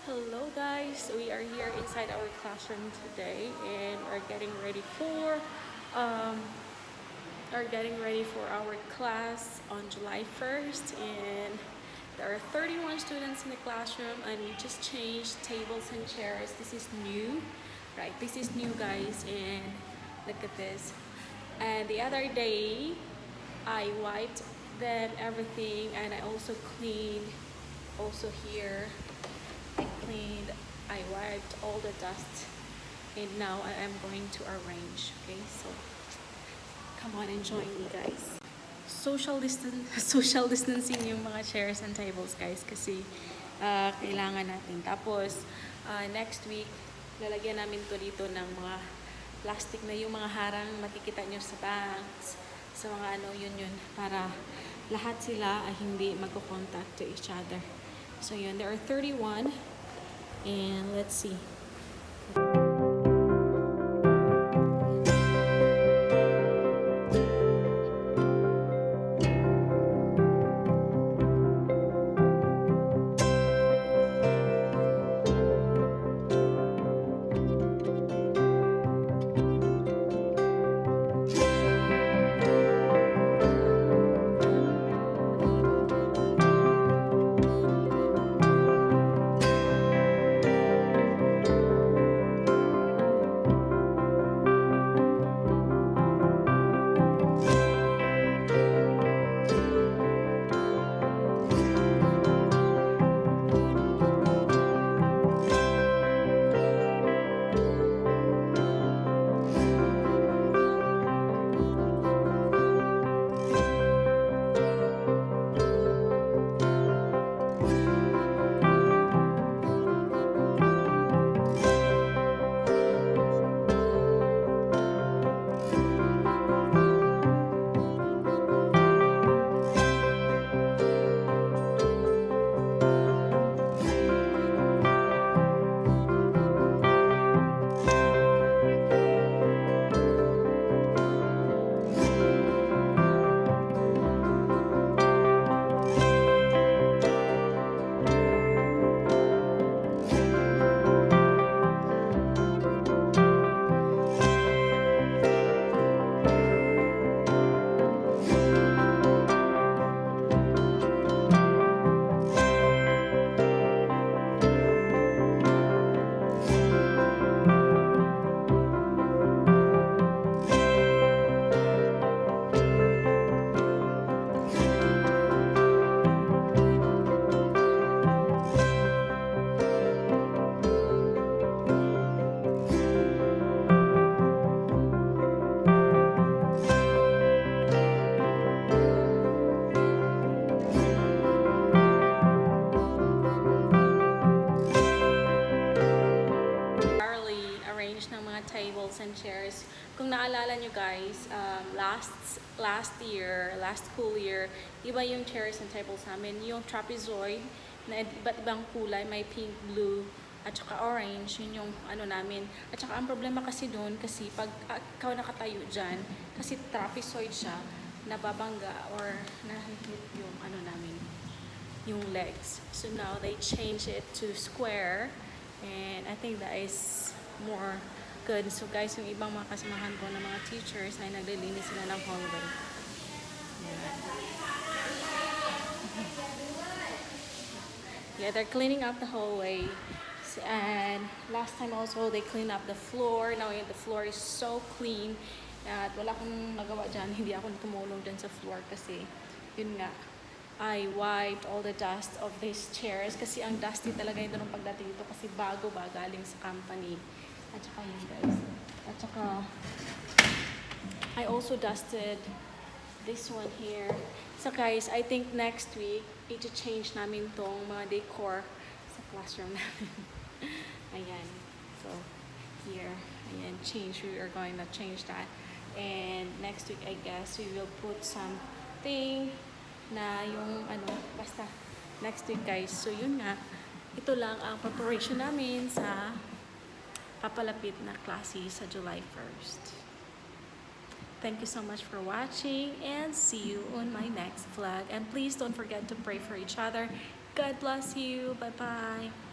Hello guys, we are here inside our classroom today and are getting ready for um, our class on July 1st, and there are 31 students in the classroom and we just changed tables and chairs. This is new, right? This is new guys, and look at this. And the other day I wiped them everything, and I also cleaned also here. I wiped all the dust, and now I am going to arrange. Okay, so come on and join me guys. Social distancing yung mga chairs and tables guys, kasi kailangan natin. Tapos next week lalagyan namin to dito ng mga plastic na yung mga harang makikita nyo sa banks, sa mga yun para lahat sila ay hindi magko-contact to each other. So yun, there are 31. And let's see. Ng mga tables and chairs. Kung naalala nyo guys, last school year, iba yung chairs and tables namin. Yung trapezoid na iba't ibang kulay, may pink, blue, at saka orange, yun yung namin. At saka ang problema kasi doon, kasi pag ikaw nakatayo dyan, kasi trapezoid siya, nababangga or nahihit yung namin, yung legs. So now they change it to square, and I think that is more good. So guys, yung ibang mga kasamahan ko na mga teachers ay naglilinis sila ng hallway. Yeah, they're cleaning up the hallway. And last time also they cleaned up the floor. Now the floor is so clean. At wala akong nagawa dyan. Hindi ako tumulong dyan sa floor kasi yun nga, I wiped all the dust of these chairs kasi ang dusty talaga ito nung pagdating dito kasi bago ba galing sa company. At saka yun guys. At saka I also dusted this one here. So guys, I think next week i-change namin tong mga decor sa classroom namin. Ayan. So here, ayan, we are going to change that. And next week I guess we will put something na yung basta next week guys. So yun nga, ito lang ang preparation namin sa papalapit na klase sa July 1st. Thank you so much for watching, and see you on my next vlog. And please don't forget to pray for each other. God bless you. Bye-bye.